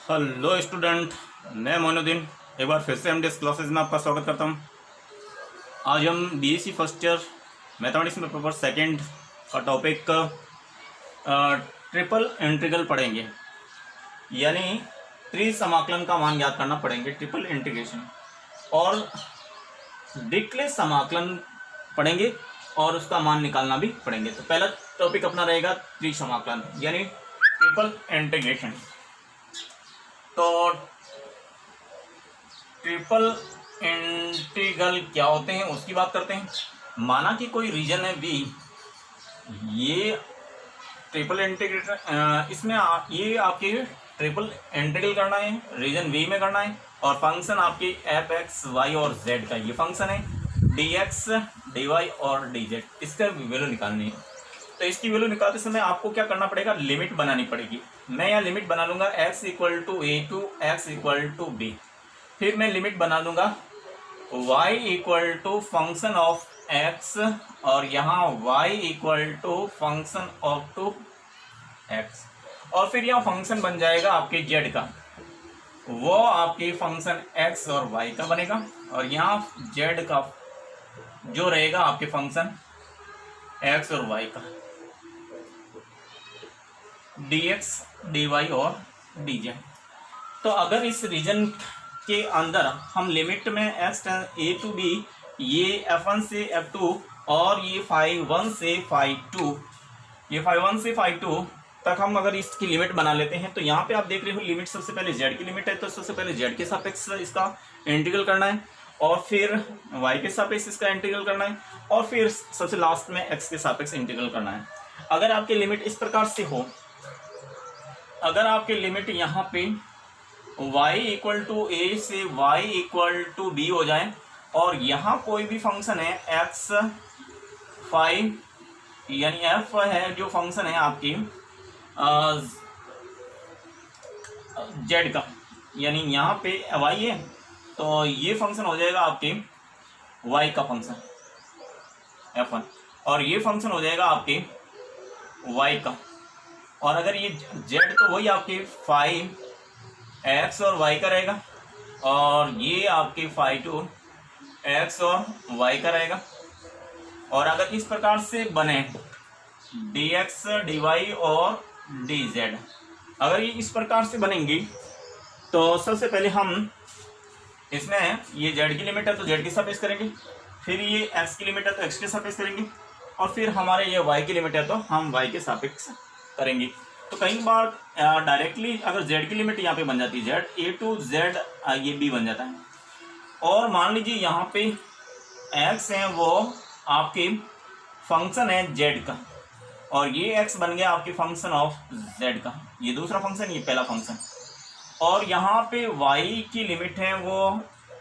Hello student, मैं मोइनुद्दीन एक बार फिर से एमडीएस क्लासेज में आपका स्वागत करता हूं। आज हम बीएससी फर्स्ट ईयर मैथमेटिक्स में पेपर सेकंड का टॉपिक ट्रिपल इंटीग्रल पढ़ेंगे, यानी त्रिसमाकलन का मान याद करना पड़ेंगे, ट्रिपल इंटीग्रेशन। और डिरिचलेट समाकलन पढ़ेंगे और उसका मान निकालना भी पढ़ेंगे। तो पहला टॉपिक अपना रहेगा त्रिसमाकलन यानी ट्रिपल इंटीग्रेशन। तो ट्रिपल इंटीग्रल क्या होते हैं उसकी बात करते हैं। माना कि कोई रीजन है V, ये ट्रिपल इंटीग्रेशन इसमें ये आपके ट्रिपल इंटीग्रल करना है, रीजन V में करना है, और फंक्शन आपकी f(x, y) और z का ये फंक्शन है, dx, dy और dz, इसका वैल्यू निकालनी है। तो इसकी वैल्यू निकालते समय आपको क्या करना पड़ेगा, लिमिट बनानी पड़ेगी। मैं यहाँ लिमिट बना लूंगा x = a to x = b। फिर मैं लिमिट बना लूंगा y = फंक्शन ऑफ x और यहाँ y = फंक्शन ऑफ 2x, और फिर यहाँ फंक्शन बन जाएगा आपके z का, वो आपके फंक्शन x और y का बनेगा, और यहाँ z का जो रहेगा आपके फंक्शन x और y का, dx, dy और dz। तो अगर इस रीजन के अंदर हम लिमिट में x a to b, ये f1 से f2 और ये φ1 से φ2, ये φ1 से φ2 तक हम अगर इसकी लिमिट बना लेते हैं, तो यहाँ पे आप देख रहे हो लिमिट सबसे पहले z की लिमिट है, तो सबसे पहले z के सापेक्ष इसका इंटीग्रल करना है, और फिर y के सापेक्ष इसका इंटीग्रल करना है, और फिर सबसे लास्ट में x के सापेक्ष इंटीग्रल करना है। अगर आपकी लिमिट इस प्रकार से हो, अगर आपकी लिमिट यहाँ पे y = a से y = b हो जाए, और यहाँ कोई भी फंक्शन है x फाई यानी f है जो फंक्शन है आपकी z का, यानी यहाँ पे y है, तो ये फंक्शन हो जाएगा आपके y का फंक्शन f1, और ये फंक्शन हो जाएगा आपके y का, और अगर ये z तो वही आपके फाई x और y का रहेगा, और ये आपके φ2 x और y का रहेगा। और अगर इस प्रकार से बने dx, dy और dz, अगर ये इस प्रकार से बनेंगी, तो सबसे पहले हम इसमें ये z की लिमिट है तो z के सापेक्ष करेंगे, फिर ये x की लिमिट है तो x के सापेक्ष करेंगे, और फिर हमारे ये y की लिमिट है तो हम y के सापेक्ष करेंगे। तो कई बार डायरेक्टली अगर z की लिमिट यहाँ पे बन जाती है, z a to z ये b बन जाता है, और मान लीजिए यहाँ पे x है वो आपके फंक्शन है z का, और ये x बन गया आपके फंक्शन ऑफ z का, ये दूसरा फंक्शन, ये पहला फंक्शन, और यहाँ पे y की लिमिट है वो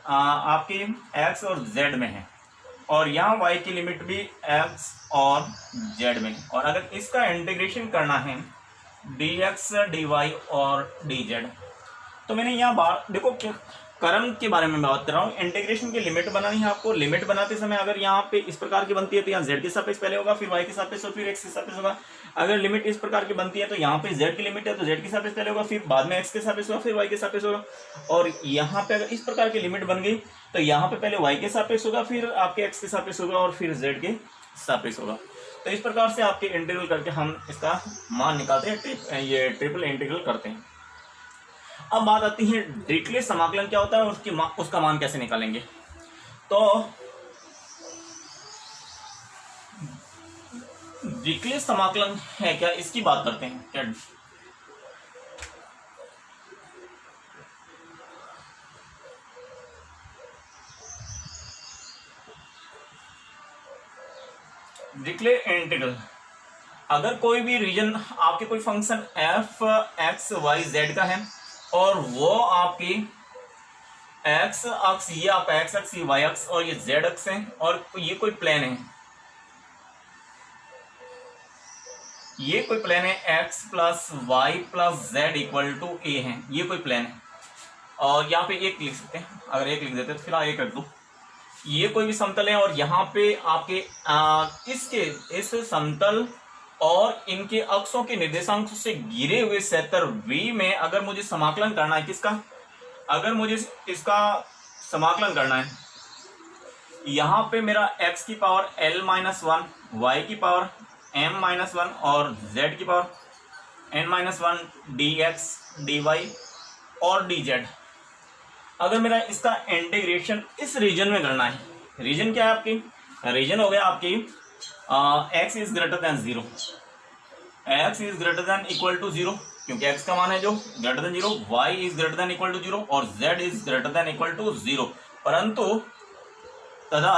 आपके x और z में है, और यहाँ y की लिमिट भी x और z में है। और अगर इसका इंटीग्रेशन करना है dx, dy और dz, तो मैंने यहाँ बात देखो कर्म के बारे में बात कर रहा हूँ। इंटीग्रेशन की लिमिट बनानी है आपको। लिमिट बनाते समय अगर यहाँ पे इस प्रकार की बनती है तो यहाँ z के सापेक्ष पहले होगा, फिर y के सापेक्ष और फिर x के सापेक्ष होगा। अगर लिमिट इस प्रकार की बनती है तो यहाँ पे z की लिमिट है तो z के सापेक्ष पहले होगा, फिर बाद में x के सापेक्ष होगा, फिर y के सापेक्ष होगा। और यहाँ पे अगर इस प्रकार की लिमिट बन गई तो यहाँ पे पहले y के सापेक्ष होगा, फिर आपके x के सापेक्ष होगा, और फिर z के सापेक्ष होगा। तो इस प्रकार से आपके इंटीग्रल करके हम इसका मान निकालते हैं, ये ट्रिपल इंटीग्रल करते हैं। अब बात आती है डिरिचलेट समाकलन क्या होता है और उसका मान कैसे निकालेंगे। तो डिरिचलेट समाकलन है क्या, इसकी बात करते हैं। क्या डिरिचलेट इंटीग्रल, अगर कोई भी रीजन आपके कोई function f, x, y, z का है, और वो आपकी x अक्ष, ये आप x अक्ष, ये y अक्ष और ये z अक्ष है, और ये कोई प्लेन है, ये कोई प्लेन है x + y + z = a है, ये कोई प्लेन है। और यहाँ पे एक लिख सकते हैं, अगर एक लिख देते तो फिलहाल एक रख दो। ये कोई भी समतल है, और यहाँ पे आपके इसके इस समतल और इनके अक्षों के निर्देशांक से घिरे हुए सेक्टर V में अगर मुझे समाकलन करना है किसका, अगर मुझे इसका समाकलन करना है, यहाँ पे मेरा x की पावर l-1, y की पावर m-1 और z की पावर n-1 dx dy और dz, अगर मेरा इसका इंटीग्रेशन इस रीजन में करना है, रीजन क्या है आपकी, रीजन हो गया आपकी x is greater than 0, x is greater than equal to 0 क्योंकि x का मान है जो greater than 0, y is greater than equal to 0 और z is greater than equal to 0, परंतु तथा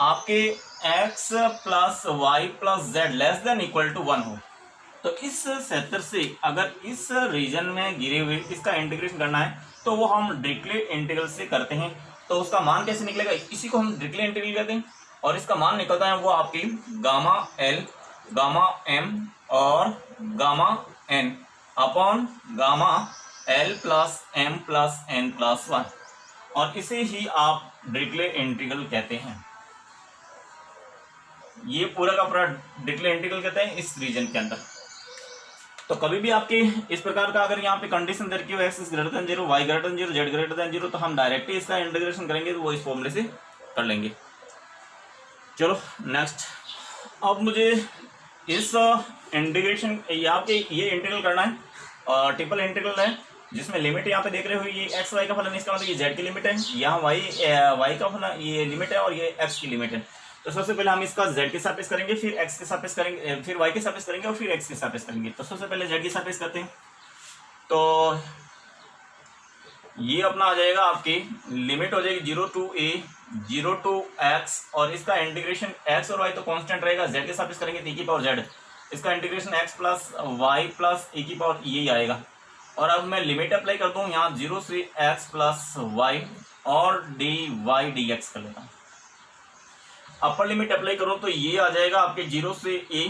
आपके x plus y plus z less than equal to 1 हो, तो इस सेक्टर से अगर इस रीजन में गिरे हुए इसका इंटीग्रेशन करना है तो वो हम डिरिचलेट इंटीग्रल से करते हैं। तो उसका मान कैसे निकलेगा, इसी को हम डिरिचलेट इंटीग्रल कहते हैं और इसका मान निकलता है वो आपकी गामा एल, गामा एम और gamma N upon gamma L plus M plus N plus 1, और इसे ही आप डिरिचलेट इंटीग्रल कहते हैं। ये पूरा का पूरा डिरिचलेट इंटीग्रल कहते हैं इस रीजन के अंदर। तो कभी भी आपके इस प्रकार का अगर यहाँ पे कंडीशन दे रखी हो x is greater than 0, y greater than 0, z greater than 0, तो हम डायरेक्टली इसका इंटीग्रेशन करेंगे तो वो इस फॉर्मूले से कर लेंगे। चलो नेक्स्ट, अब मुझे इस इंटीग्रेशन यहाँ पे ये इंटीग्रल करना है और ट्रिपल इंटीग्रल है जिसमें लिमिट यहाँ पे देख रहे हो ये एक्स वाई का फलन, इसका मतलब ये जेड की लिमिट है, यहाँ वाई का फलन ये लिमिट है और ये एक्स की लिमिट है। तो सबसे पहले हम इसका z के सापेक्ष करेंगे, फिर x के सापेक्ष करेंगे, फिर y के सापेक्ष करेंगे और फिर x के सापेक्ष करेंगे। तो सबसे पहले z के सापेक्ष करते हैं, तो ये अपना आ जाएगा आपकी लिमिट हो जाएगी 0 to a 0 to x और इसका इंटीग्रेशन x और y तो कांस्टेंट रहेगा, z के सापेक्ष करेंगे तो e की पावर z, इसका integration x plus y plus e की पावर यही आएगा। और अब मैं लिमिट अप्लाई कर दूँ यहाँ 0 से x प्लस y और dy dx कर लेता हूँ। अपर लिमिट अप्लाई करो तो ये आ जाएगा आपके 0 से a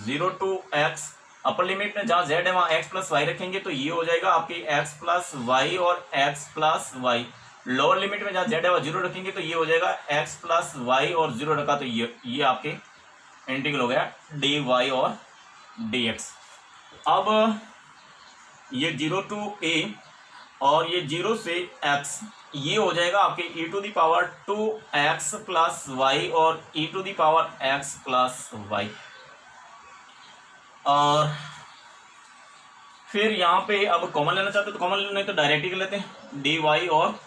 0 to x, upper limit में जहाँ z है वहाँ x प्लस वाई रखेंगे तो ये हो जाएगा आपके x प्लस वाई और x plus y, lower limit में जहाँ z है वहाँ 0 रखेंगे तो ये हो जाएगा x प्लस वाई और 0 रखा तो ये आपके इंटीग्रल हो गया dy और dx। अब ये 0 to a और ये 0 से x, ये हो जाएगा आपके e to the power 2x plus y और e to the power x plus y. और फिर यहाँ पे अब कॉमन लेना चाहते तो कॉमन लेना, तो डायरेक्ट ही कर लेते हैं dy और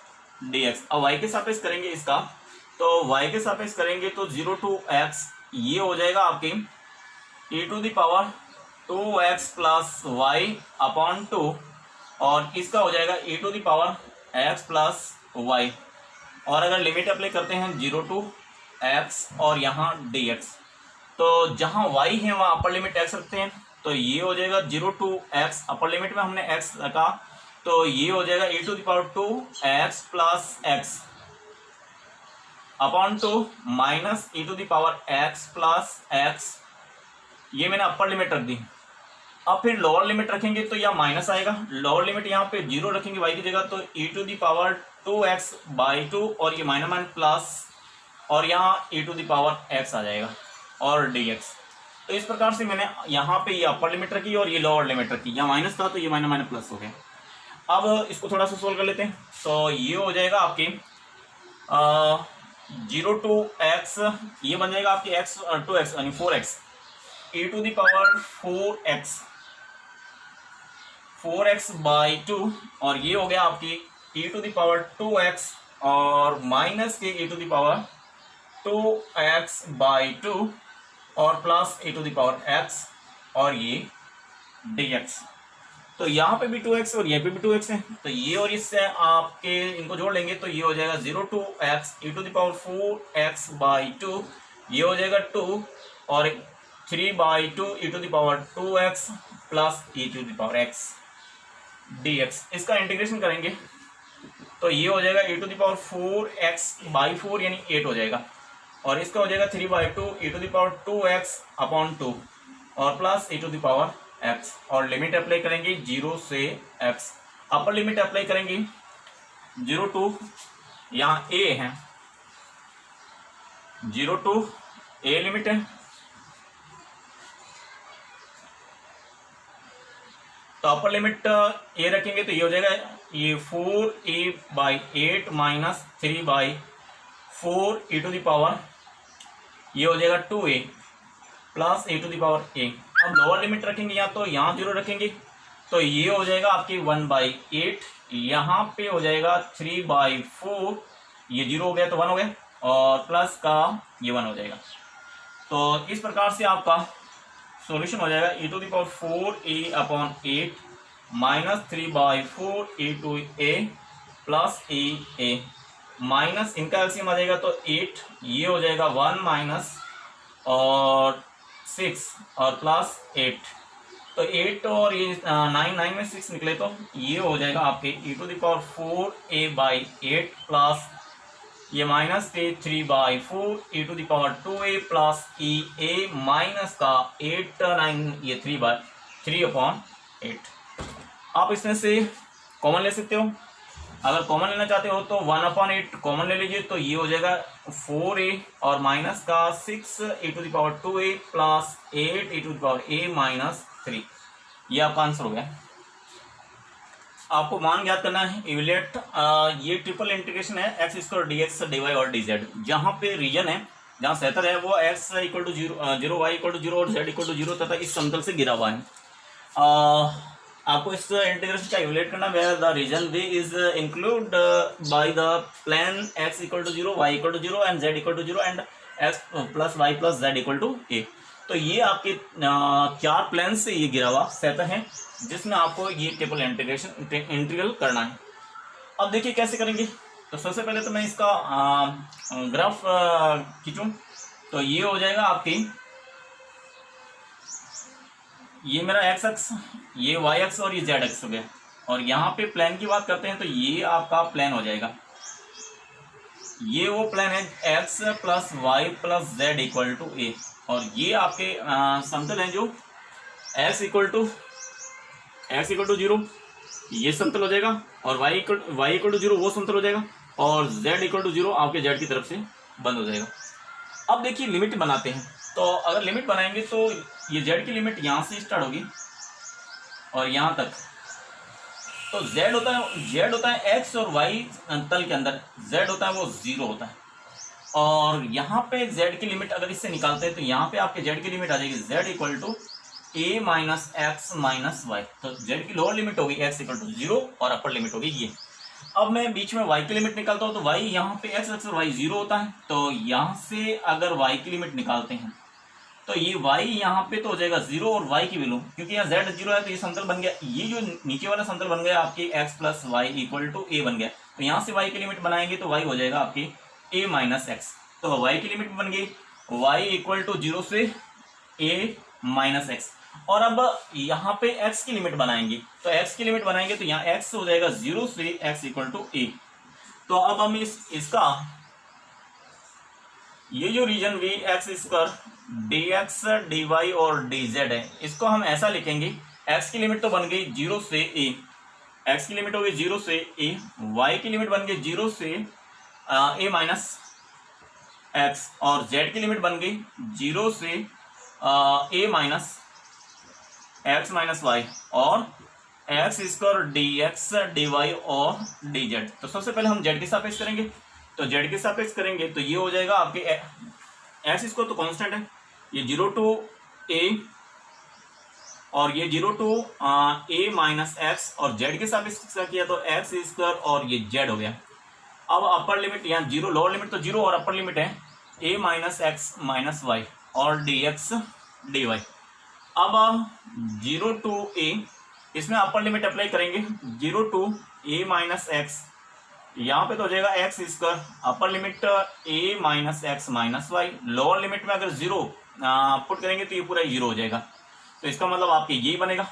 dx। अब y के सापेक्ष करेंगे इसका, तो y के सापेक्ष करेंगे तो 0 to x ये हो जाएगा आपके e to the power 2x plus y upon 2 और इसका हो जाएगा e to the power x plus y. और अगर लिमिट अप्लाई करते हैं 0 to x और यहाँ dx, तो जहाँ y है वहाँ अपर लिमिट x रखते हैं तो ये हो जाएगा 0 to x, अपर लिमिट में हमने x रखा तो ये हो जाएगा e to the power 2x plus x upon 2 minus e to the power x plus x, ये मैंने अपर लिमिट रख दी। अब फिर लोअर लिमिट रखेंगे तो यह माइनस आएगा, लोअर लिमिट यहाँ पे 0 रखेंगे y की जगह तो e to the power 2x by 2 और ये माइनस प्लस और यहाँ e to the power x आ जाएगा और dx। तो इस प्रकार से मैंने यहाँ पे ये अपर लिमिट रखी और ये लोअर लिमिट रखी, यहाँ माइनस था तो ये माइनस प्लस हो गया। अब इसको थोड़ा सा सोल्व कर लेते हैं, तो ये हो जाएगा आपके 0 to x, ये बन जाएगा आपकी x 2x यानी 4x e to the power 4x by 2 और ये हो गया आपकी e to the power 2x और माइनस के e to the power 2x by 2 और plus e to the power x और ये dx। तो यहाँ पे भी 2x और यहाँ पे भी 2x है, तो ये और इससे आपके इनको जोड़ लेंगे तो ये हो जाएगा 0 to x e to the power 4x by 2, ये हो जाएगा 2 और 3 by 2 e to the power 2x plus e to the power x dx। इसका इंटीग्रेशन करेंगे तो ये हो जाएगा e to the power 4x by 4 यानी 8 हो जाएगा और इसका हो जाएगा 3 by 2 e to the power 2x upon 2 और plus e to the power x और लिमिट अप्लाई करेंगे 0 से x, अपर लिमिट अप्लाई करेंगे 0 टू यहाँ a है 0 टू a लिमिट है तो अपर लिमिट ए रखेंगे तो ये हो जाएगा ये 4a/8 माइनस 3/4 e⁻, ये हो जाएगा 2a प्लस a⁻a। अब लोअर लिमिट रखेंगे या तो यहाँ 0 रखेंगे तो ये हो जाएगा आपकी 1/8, यहाँ पे हो जाएगा 3/4, ये 0 हो गया तो 1 हो गया, और प्लस का ये 1 हो जाएगा। तो इस प्रकार से आपका सॉल्यूशन हो जाएगा e⁻4a/8 minus 3/4 plus a minus इनका एलसीएम आ जाएगा तो 8, ये हो जाएगा 1 माइनस और 6 और प्लस 8, तो 8 और ये 9 में 6 निकले तो ये हो जाएगा आपके e⁻4a/8 प्लस ये माइनस के 3/4 e⁻2a प्लस a माइनस का 8 9 ये 3/3/8। आप इसमें से कॉमन ले सकते हो, अगर कॉमन लेना चाहते हो तो 1/8 कॉमन ले लीजिए तो ये हो जाएगा 4a और माइनस का 6 e⁻2a प्लस 8 e⁻a माइनस 3, ये आपका आंसर हो गया। आपको मान ज्ञात करना है, इवेल्युएट ये ट्रिपल इंटीग्रेशन है x² dx dy और dz, जहाँ पे रीजन है जहाँ सेंटर है वो x = 0 y = 0 और z = 0 तथा इस समतल से घिरा हुआ है। आपको इस इंटीग्रेशन का इवेल्युएट करना है, the region v is include by the plane x = 0 y = 0 and z = 0 and x + y + z = a। तो ये आपके 4 प्लेन से ये घिरा हुआ सेक्टर है जिसमें आपको ये ट्रिपल इंटीग्रल करना है। अब देखिए कैसे करेंगे। तो सबसे पहले तो मैं इसका ग्राफ खींचूं तो ये हो जाएगा आपकी, ये मेरा x अक्ष, ये y अक्ष और ये z अक्ष हो गया, और यहाँ पे प्लेन की बात करते हैं तो ये आपका प्लेन हो जाएगा, ये वो प्लेन है x + y + z = a, और ये आपके समतल हैं जो x = 0 ये समतल हो जाएगा, और y = 0 वो समतल हो जाएगा, और z = 0 आपके z की तरफ से बंद हो जाएगा। अब देखिए लिमिट बनाते हैं, तो अगर लिमिट बनाएंगे तो ये z की लिमिट यहाँ से स्टार्ट होगी और यहाँ तक, तो z होता है x और y तल के अंदर, z होता है वो 0 होता है, और यहाँ पे z की लिमिट अगर इससे निकालते हैं तो यहाँ पे आपके z की लिमिट आ जाएगी z = a minus x minus y. तो z की लोअर लिमिट होगी x = 0 और अपर लिमिट होगी ये। अब मैं बीच में y की लिमिट निकालता हूँ तो y यहाँ पे x अक्ष और y 0 होता है, तो यहाँ से अगर y की लिमिट निकालते हैं तो ये y यहाँ पे तो हो जाएगा 0 और y की वैल्यू, क्योंकि यहाँ z 0 है तो ये समतल बन गया, ये जो नीचे वाला समतल बन गया आपकी x + y = a बन गया, तो यहाँ से y की लिमिट बनाएंगे तो y हो जाएगा आपकी a माइनस x। तो y की लिमिट बन गई y = 0 से a माइनस x, और अब यहाँ पे x की लिमिट बनाएंगे तो x की लिमिट बनाएंगे तो यहाँ x हो जाएगा 0 से x = a। तो अब हम इसका ये जो reason v x² dx dy और dz है, इसको हम ऐसा लिखेंगे, x की लिमिट तो बन गई 0 से a, x की लिमिट हो गई 0 से a, y की लिमिट बन गई 0 से a माइनस x, और z की लिमिट बन गई 0 से a minus x minus y, और x² dx dy और dz। तो सबसे पहले हम z के सापेक्ष करेंगे, तो z के सापेक्ष करेंगे तो ये हो जाएगा आपके x इसको तो कांस्टेंट है, ये 0 to a और ये 0 to a माइनस x, और z के सापेक्ष किया तो x² और ये z हो गया। अब अपर लिमिट यहाँ 0, लोअर लिमिट तो 0 और अपर लिमिट है a minus x minus y और dx dy। अब 0 to a, इसमें अपर लिमिट अप्लाई करेंगे 0 to a माइनस x, यहाँ पे तो हो जाएगा x², upper limit a minus x minus y, lower limit में अगर 0 पुट करेंगे तो ये पूरा 0 हो जाएगा, तो इसका मतलब आपके यही बनेगा।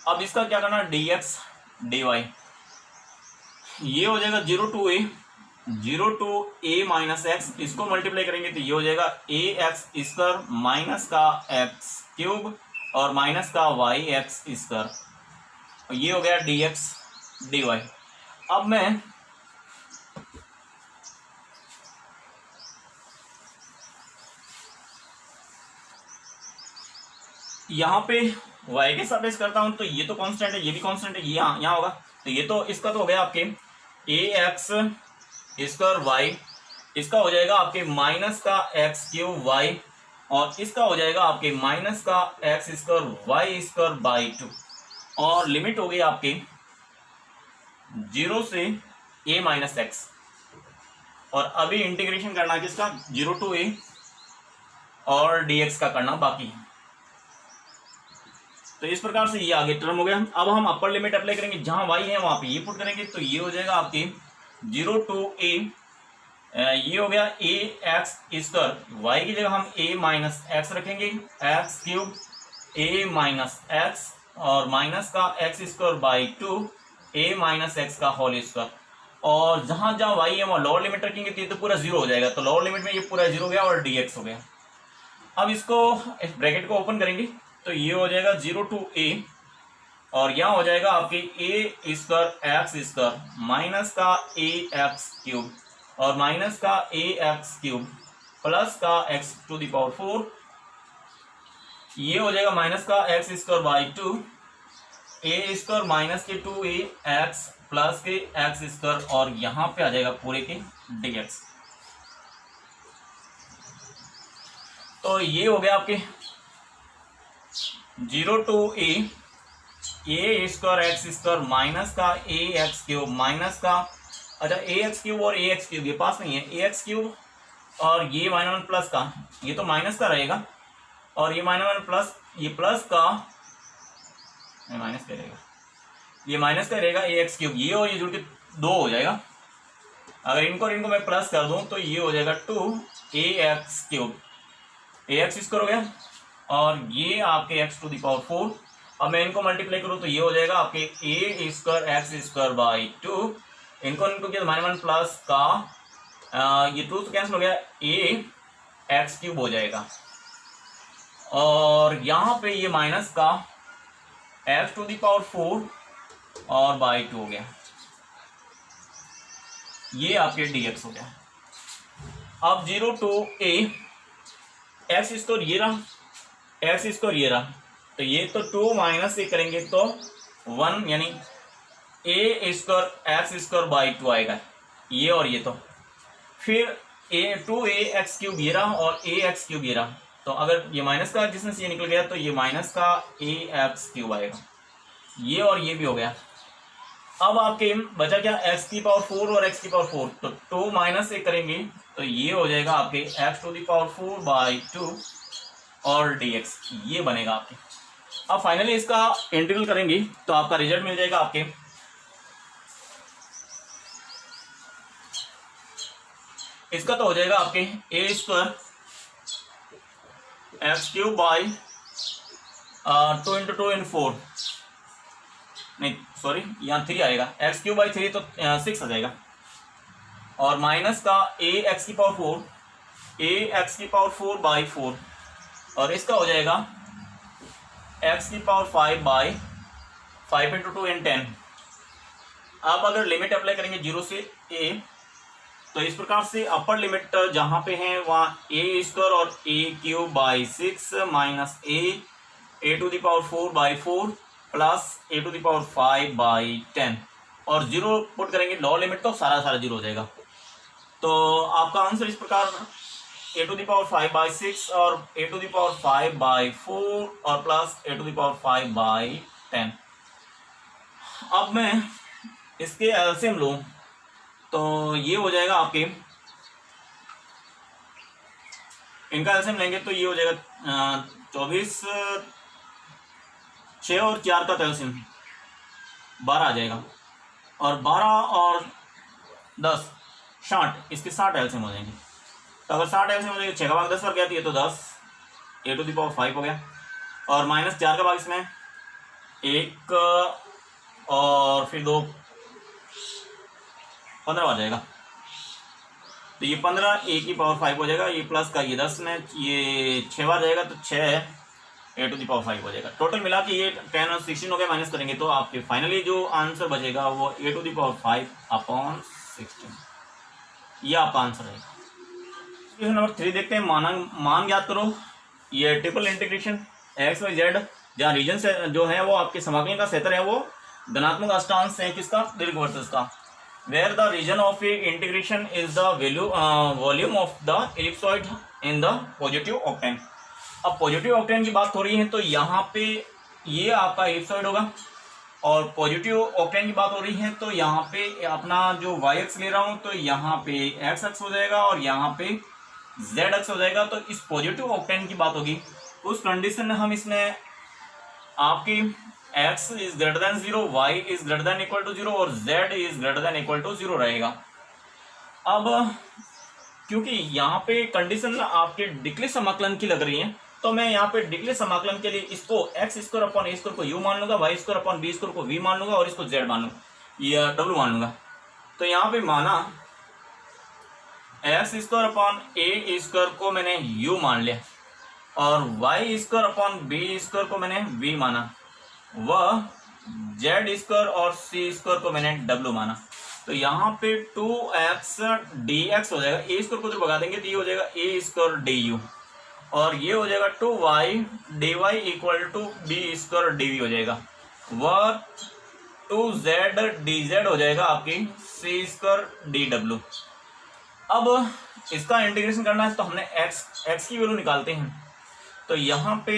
अब इसका क्या करना, dx dy, ये हो जाएगा 0 to a माइनस x, इसको मल्टीप्लाई करेंगे तो ये हो जाएगा ax² माइनस का x³ और माइनस का yx², ये हो गया dx dy। अब मैं यहाँ पे वाई के सापेक्ष करता हूँ तो ये तो कांस्टेंट है, ये भी कांस्टेंट है, ये यहाँ होगा, तो ये तो इसका तो हो गया आपके ए एक्स स्क्वायर वाई, इसका हो जाएगा आपके माइनस का एक्स क्यूब वाई, और इसका हो जाएगा आपके माइनस का x square y square by 2, और लिमिट हो गई आपके 0 से a माइनस एक्स। और अभी इंटीग्रेशन करना है किसका, 0 to a और dx का करना बाकी है। तो इस प्रकार से ये आगे टर्म हो गया। अब हम अपर लिमिट अप्लाई करेंगे, जहां y है वहां पे ये पुट करेंगे, तो ये हो जाएगा आपके 0 to a, ये हो गया a एक्स स्क्वायर, y की जगह हम a माइनस एक्स रखेंगे, x cube a minus x और माइनस का x square by 2 a minus x का होल स्क्वायर, और जहां जहां y है वहां लोअर लिमिट रखेंगे तो ये तो पूरा 0 हो जाएगा, तो लोअर लिमिट में ये पूरा 0 हो गया और dx हो गया। अब इसको इस ब्रैकेट को ओपन करेंगे तो ये हो जाएगा 0 to a, और यहाँ हो जाएगा आपके a square x square minus का a एक्स क्यूब और माइनस का a एक्स क्यूब प्लस का x टू द पावर 4, ये हो जाएगा माइनस का x square by 2 a square minus के 2a एक्स प्लस के एक्स स्क्वायर, और यहाँ पे आ जाएगा पूरे के dx। तो ये हो गया आपके 0 to a square x square minus का a एक्स क्यूब माइनस का, अच्छा a एक्स क्यूब और a एक्स क्यूब ये पास नहीं है, a एक्स क्यूब और ये माइनस वन प्लस का, ये तो माइनस का रहेगा, और ये माइनस वन प्लस ये प्लस का माइनस का रहेगा, ये माइनस का रहेगा a एक्स क्यूब, ये और ये जुड़ के 2 हो जाएगा। अगर इनको मैं प्लस कर दूं तो ये हो जाएगा 2a x cube, a x square हो गया, और ये आपके x टू द पावर 4। अब मैं इनको मल्टीप्लाई करूँ तो ये हो जाएगा आपके a square x square by 2, इनको किया माइनस वन प्लस का ये 2 तो कैंसिल हो गया, a एक्स क्यूब हो जाएगा, और यहाँ पे ये माइनस का x टू द पावर 4 और बाई 2 हो गया, ये आपके dx हो गया। अब 0 to a एक्स स्क्वायर ये रहा, एक्स स्क्वायर ये रहा, तो ये तो 2 माइनस से करेंगे तो 1, यानी a square x square by 2 आएगा, ये और ये, तो फिर 2a एक्स क्यूब ये रहा और a एक्स क्यूब ये रहा, तो अगर ये माइनस का डिस्टेंस ये निकल गया तो ये माइनस का a एक्स क्यूब आएगा, ये और ये भी हो गया। अब आपके बचा क्या, x की पावर 4 और x की पावर 4, तो 2 माइनस से करेंगे तो ये हो जाएगा आपके x to the power 4 by 2 और dx, ये बनेगा आपके। अब फाइनली इसका इंटीग्रल करेंगे तो आपका रिजल्ट मिल जाएगा आपके इसका तो हो जाएगा आपके a square x cube by 2 into 2 इन 4, नहीं सॉरी यहाँ 3 आएगा, एक्स क्यूब बाई 3 तो 6 आ जाएगा, और माइनस का a एक्स की पावर 4 a एक्स की पावर 4 बाई 4, और इसका हो जाएगा x की पावर 5 बाई 5 इंटू 2 इन 10। अब अगर लिमिट अप्लाई करेंगे 0 से a, तो इस प्रकार से अपर लिमिट जहाँ पे है वहाँ a स्क्वायर और a cube by 6 minus a to the power 4 by 4 plus a to the power 5 by 10, और 0 पुट करेंगे लोअर लिमिट तो सारा 0 हो जाएगा। तो आपका आंसर इस प्रकार a to the power 5 by 6 और a to the power 5 by 4 और plus a to the power 5 by 10। अब मैं इसके एलसीएम लूँ तो ये हो जाएगा आपके, इनका एलसीएम लेंगे तो ये हो जाएगा 24, 6 और 4 का एलसीएम 12 आ जाएगा, और 12 और 10 60, इसके 60 एलसीएम हो जाएंगे। तो अगर 60 एलसीएम हो जाएगा, 6 का भाग 10 पर क्या है तो 10 a टू द पावर 5 हो गया, और माइनस 4 का भाग इसमें 1 और फिर 2 15 आ जाएगा, तो ये 15 a की पावर 5 हो जाएगा, ये प्लस का ये 10 में ये 6 बार जाएगा तो 6 a टू द पावर 5 हो जाएगा। टोटल मिला के ये 10 और 16 हो गया, माइनस करेंगे तो आपके फाइनली जो आंसर बचेगा वो a to the power 5 upon 16, ये आपका आंसर है। क्वेश्चन नंबर 3 देखते हैं, मान ज्ञात करो। ये triple integration x y z जहाँ रीजन से जो है वो आपके समाकलन का क्षेत्र है वो धनात्मक अष्टांश है किसका, दीर्घवृत्त का। Where the region of integration is the volume of the ellipsoid in the positive octant. अब पॉजिटिव ऑक्टेन की बात हो रही है तो यहाँ पे ये आपका एलिप्सॉइड होगा, और पॉजिटिव ऑक्टेन की बात हो रही है तो यहाँ पे अपना जो वाई एक्स ले रहा हूँ तो यहाँ पे एक्स एक्स हो जाएगा और यहाँ पे जेड एक्स हो जाएगा। तो इस पॉजिटिव ऑक्टेन की बात होगी उस कंडीशन में हम इसमें आपकी x is greater than 0, y is greater than equal to 0 और z is greater than equal to 0 रहेगा। अब क्योंकि यहाँ पे कंडीशन आपके डिक्ले समाकलन की लग रही है तो मैं यहाँ पे डिक्ले समाकलन के लिए इसको x square upon a square को u मान लूंगा, y square upon b square को v मान लूंगा और इसको z मान लूंगा या w मान लूंगा। तो यहाँ पे माना x square upon a square को मैंने u मान लिया और y square upon b square को मैंने v माना, वह z स्क्वायर और c स्क्वायर को मैंने w माना। तो यहाँ पे 2x dx हो जाएगा, ए स्क्वायर को जो भगा देंगे तो ये हो जाएगा a स्क्वायर du और ये हो जाएगा 2y dy equal to b square dv हो जाएगा, वह 2z dz हो जाएगा आपकी c स्क्वायर dw। अब इसका इंटीग्रेशन करना है तो हमने x की वैल्यू निकालते हैं। तो यहाँ पे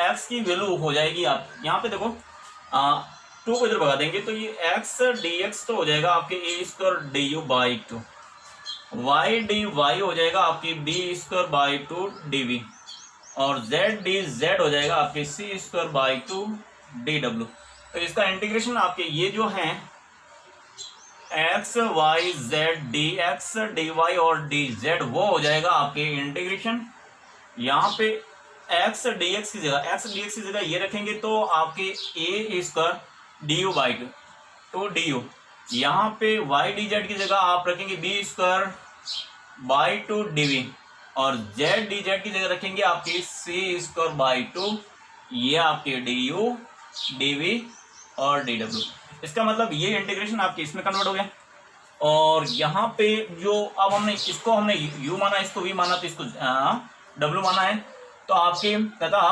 x की वैल्यू हो जाएगी, आप यहाँ पे देखो 2 को इधर भगा देंगे तो ये x dx तो हो जाएगा आपके a square du by 2, y dy हो जाएगा आपकी b स्क्वायर बाई 2 dv और z dz हो जाएगा आपके c स्क्वायर बाई 2 dw। तो इसका इंटीग्रेशन आपके ये जो है x y z dx dy और dz वो हो जाएगा आपके इंटीग्रेशन। यहाँ पे x dx की जगह ये रखेंगे तो आपके a square du by 2 du, यहाँ पे y dz की जगह आप रखेंगे b स्क्वायर बाई 2 dv और z dz की जगह रखेंगे आपकी c स्क्वायर बाई 2, ये आपके du dv और dw। इसका मतलब ये इंटीग्रेशन आपके इसमें कन्वर्ट हो गया। और यहाँ पे जो अब हमने u माना, इसको v माना तो इसको w माना है तो आपके तथा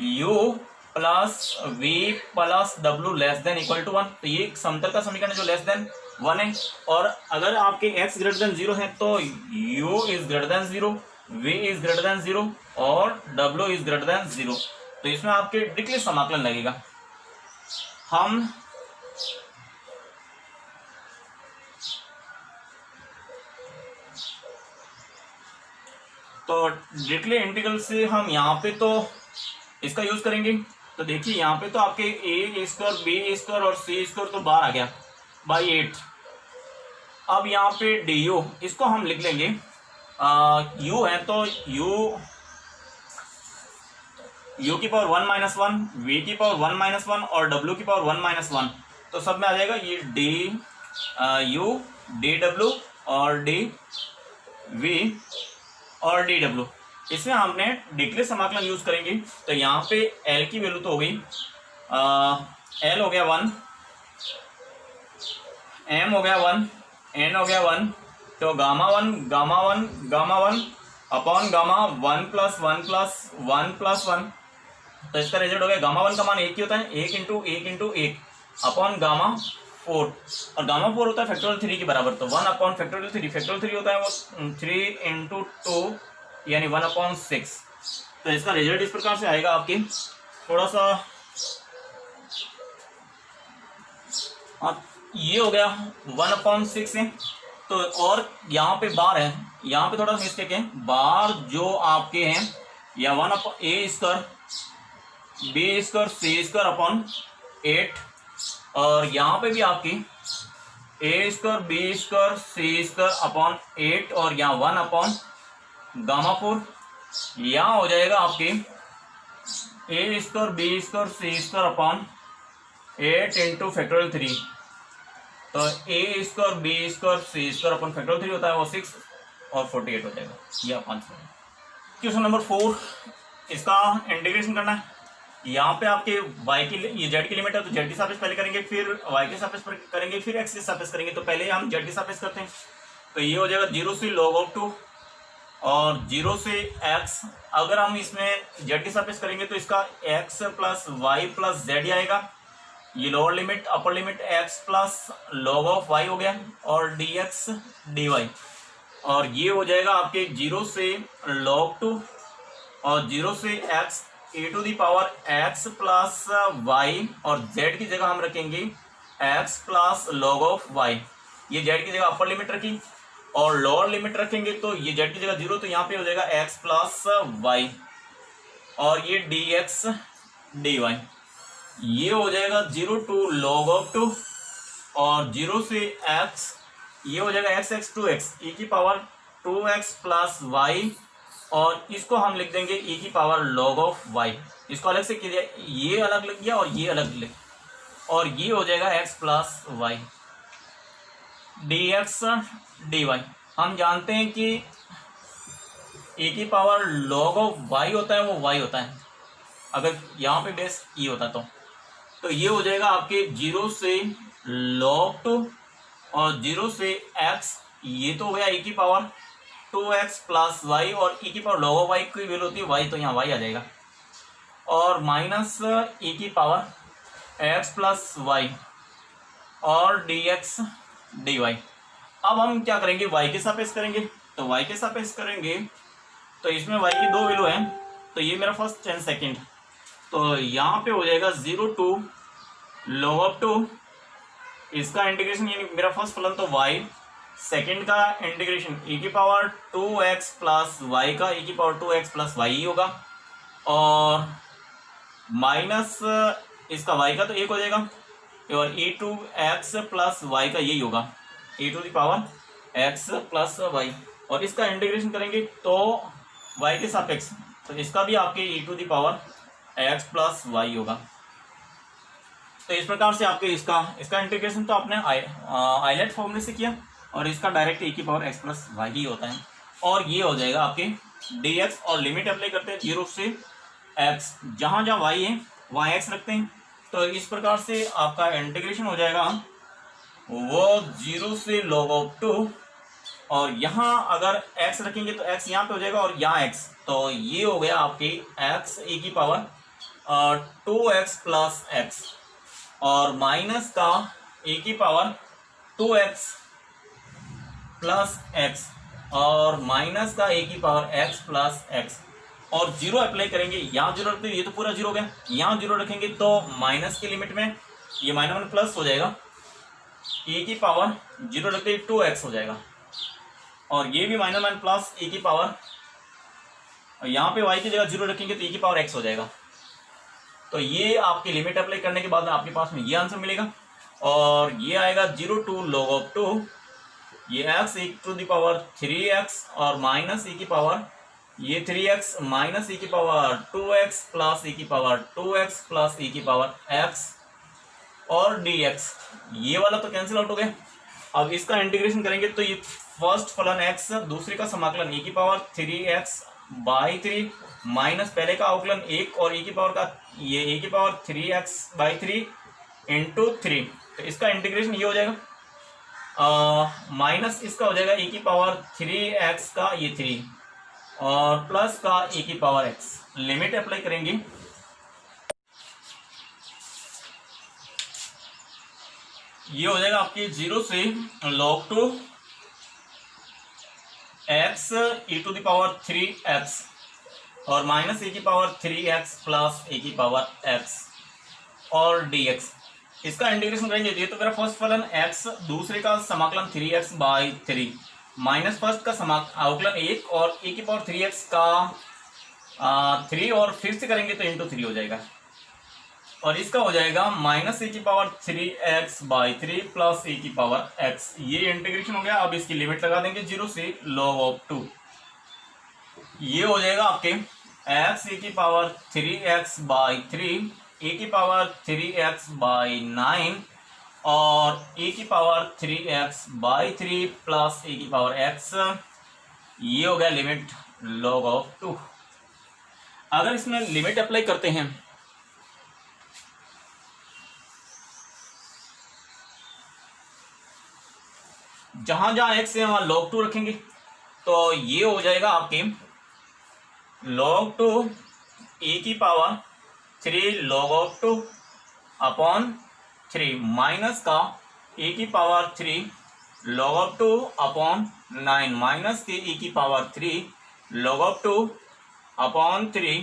u plus v plus w less than equal to 1। तो ये एक समतल का समीकरण है जो लेस देन 1 है। और अगर आपके x ग्रेटर देन 0 है तो u is greater than 0, v is greater than 0 और w इज ग्रेटर देन 0। तो इसमें आपके डिक्ले समाकलन लगेगा। हम तो डिक्ले इंटीग्रल से हम यहाँ पे तो इसका यूज करेंगे। तो देखिए यहाँ पे तो आपके a स्क्वायर बी स्क्वायर और c स्क्वायर तो बाहर आ गया बाई 8। अब यहाँ पे du इसको हम लिख लेंगे u है तो u की पावर 1 माइनस 1, v की पावर 1 माइनस 1 और w की पावर 1 माइनस 1। तो सब में आ जाएगा ये du dw और dv और dw। इसमें हमने डिक्ले समाकलन यूज करेंगे। तो यहाँ पे L की वैल्यू तो हो गई, L हो गया 1, M हो गया 1, N हो गया 1, तो gamma 1 upon gamma 1 plus 1 plus 1 plus 1। तो इसका रिजल्ट हो गया गामा 1 का मान 1 ही होता है, 1 इंटू 1 अपॉन गामा 4 और गामा 4 होता है फैक्टोरियल 3 के बराबर। तो 1 अपॉन फैक्टोरियल 3 होता है वो 3 इंटू 2 यानी 1/6। तो इसका रिजल्ट इस प्रकार से आएगा आपके, थोड़ा सा ये हो गया 1/6 है। तो और यहाँ पे बार है, यहाँ पे थोड़ा सा मिस्टेक है, बार जो आपके हैं या 1 upon a square b square c square upon 8 और यहाँ पे भी आपकी a square b square c square upon 8 और यहाँ 1 अपॉन गामा 4। यहाँ हो जाएगा आपकी a square b square c square upon 8 into factorial 3। तो a square b square c square upon factorial 3 होता है वो 6 और 48 हो जाएगा। ये आप आंसर। क्वेश्चन नंबर 4, इसका इंटीग्रेशन करना है। यहाँ पे आपके y की ये z की लिमिट है तो z के सापेक्ष पहले करेंगे, फिर y के सापेक्ष करेंगे, फिर x के सापेक्ष करेंगे। तो पहले हम z के सापेक्ष करते हैं। तो ये हो जाएगा 0 से log ऑफ 2 और 0 से x, अगर हम इसमें z के सापेक्ष करेंगे तो इसका x plus y plus z आएगा। ये lower limit upper limit x plus log of y हो गया और dx dy, और ये हो जाएगा आपके 0 से log 2 और 0 से x e to the power x plus y, और z की जगह हम रखेंगे x plus log of y। ये z की जगह अपर लिमिट रखी और लोअर लिमिट रखेंगे तो ये z की जगह 0, तो यहाँ पे हो जाएगा x प्लस वाई और ये dx dy। ये हो जाएगा 0 टू log ऑफ 2 और 0 से x, ये हो जाएगा x 2x e की पावर 2x प्लस वाई, और इसको हम लिख देंगे e की पावर log ऑफ y। इसको अलग से किया, ये अलग लिख गया और ये अलग लिख, और ये हो जाएगा x plus y dx dy। हम जानते हैं कि e की पावर log ऑफ y होता है, वो y होता है अगर यहाँ पे बेस e होता तो ये हो जाएगा आपके 0 से log 2 और 0 से x, ये तो हो गया e की पावर 2x प्लस वाई, और e की पावर log ऑफ y की वैल्यू होती है y, तो यहाँ y आ जाएगा, और माइनस e की पावर x प्लस वाई और dx dy। अब हम क्या करेंगे, y के सापेक्ष करेंगे, तो y के सापेक्ष करेंगे तो इसमें y की दो वैल्यू है, तो ये मेरा फर्स्ट एंड सेकंड, तो यहाँ पे हो जाएगा 0 टू log ऑफ 2, इसका इंटीग्रेशन यानी मेरा फर्स्ट फलन तो y, सेकंड का इंटीग्रेशन e की पावर 2x प्लस वाई का e की पावर 2x प्लस वाई होगा, और माइनस इसका y का तो 1 हो जाएगा, और e to x plus y का यही होगा e to the power x plus y, और इसका इंटीग्रेशन करेंगे तो y के सापेक्ष, तो इसका भी आपके e to the power x plus y होगा। तो इस प्रकार से आपके इसका इंटीग्रेशन तो आपने आइलेट फॉर्मूले से किया, और इसका डायरेक्ट e की power x plus why he होता है, और ये हो जाएगा आपके dx, और लिमिट अप्लाई करते हैं 0 से x, जहाँ जहाँ y है वहाँ x रखते हैं, तो इस प्रकार से आपका इंटीग्रेशन हो जाएगा वो 0 से log ऑफ 2, और यहाँ अगर x रखेंगे तो x यहाँ पे हो जाएगा और यहाँ x, तो ये हो गया आपकी x e की पावर 2x प्लस x, और माइनस का e की पावर 2x प्लस x, और माइनस का e की पावर x प्लस x, और 0 अप्लाई करेंगे, यहाँ 0 रखते ये तो पूरा 0 हो गया, यहाँ 0 रखेंगे तो माइनस की लिमिट में ये -1 प्लस हो जाएगा, e की पावर 0 रखते 2x हो जाएगा, और ये भी -1 प्लस e की पावर, यहाँ पे y की जगह 0 रखेंगे तो e की पावर x हो जाएगा। तो ये आपकी लिमिट अप्लाई करने के बाद आपके पास में ये आंसर मिलेगा, और ये आएगा 0 टू log ऑफ 2, ये x e to the power 3x और माइनस e की पावर ये 3x माइनस e की पावर 2x प्लस e की पावर 2x प्लस e की पावर x और dx, ये वाला तो कैंसिल आउट हो गया। अब इसका इंटीग्रेशन करेंगे तो ये फर्स्ट फलन x, दूसरे का समाकलन e की पावर 3x बाई 3 माइनस पहले का अवकलन 1 और e की पावर का ये e की पावर 3x बाई 3 इंटू 3, तो इसका इंटीग्रेशन ये हो जाएगा, माइनस इसका हो जाएगा e की पावर 3x का ये 3 और प्लस का e की पावर x। लिमिट अप्लाई करेंगे ये हो जाएगा आपकी 0 से log 2 x e to the power 3x और माइनस e की पावर 3x प्लस e की पावर x और dx। इसका इंटीग्रेशन करेंगे, ये तो मेरा फर्स्ट फलन x, दूसरे का समाकलन 3x बाई 3 माइनस फर्स्ट का अवकलन 1 और e की पावर 3x का 3 और फिर से करेंगे तो इंटू 3 हो जाएगा, और इसका हो जाएगा माइनस e की power 3x by 3 plus e की पावर x। ये इंटीग्रेशन हो गया। अब इसकी लिमिट लगा देंगे 0 से log ऑफ 2, ये हो जाएगा आपके x e की पावर 3x बाई 3 e की पावर 3x बाई 9 और e की power 3x by 3 plus e की पावर x। ये हो गया लिमिट log ऑफ 2। अगर इसमें लिमिट अप्लाई करते हैं जहां जहां x है वहां log 2 रखेंगे, तो ये हो जाएगा आपके log 2 e की power 3 log of 2 upon 3 minus का e की power 3 log of 2 upon 9 minus के e की पावर 3 log ऑफ 2 अपॉन 3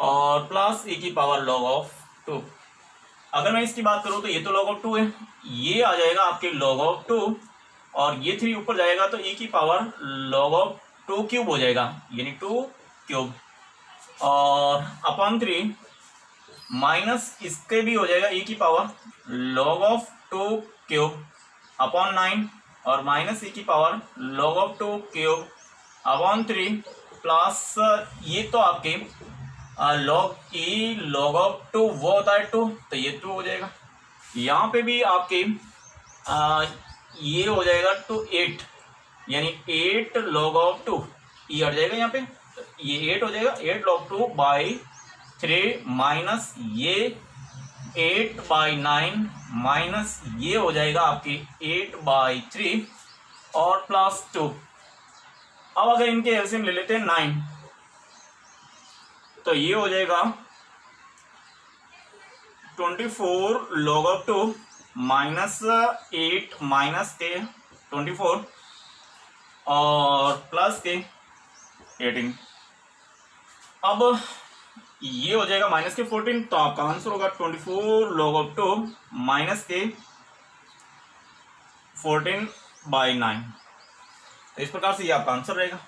और प्लस e की पावर log ऑफ 2। अगर मैं इसकी बात करूं तो ये तो log ऑफ 2 है, ये आ जाएगा आपके log ऑफ 2 और ये 3 ऊपर जाएगा तो e की पावर log ऑफ 2 क्यूब हो जाएगा, यानी 2 क्यूब और अपॉन 3 माइनस इसके भी हो जाएगा e की power log of 2 cube upon 9 और माइनस e की power log of 2 cube upon 3 plus ये तो आपके log ऑफ 2 वो होता है 2, तो ये 2 हो जाएगा। यहाँ पे भी आपके ये हो जाएगा 2 8, यानी 8 log ऑफ 2 ये हट जाएगा यहाँ पे, ये 8 हो जाएगा 8 log 2 बाई 3 माइनस ये 8 बाई 9 माइनस ये हो जाएगा आपकी 8 बाई 3 और प्लस 2। अब अगर इनके एलसीएम ले लेते हैं 9 तो ये हो जाएगा 24 log ऑफ 2 माइनस 8 माइनस के 24 और प्लस के 18। अब ये हो जाएगा माइनस के 14, तो आपका आंसर होगा 24 log ऑफ 2 माइनस के 14 बाई 9। तो इस प्रकार से ये आपका आंसर रहेगा।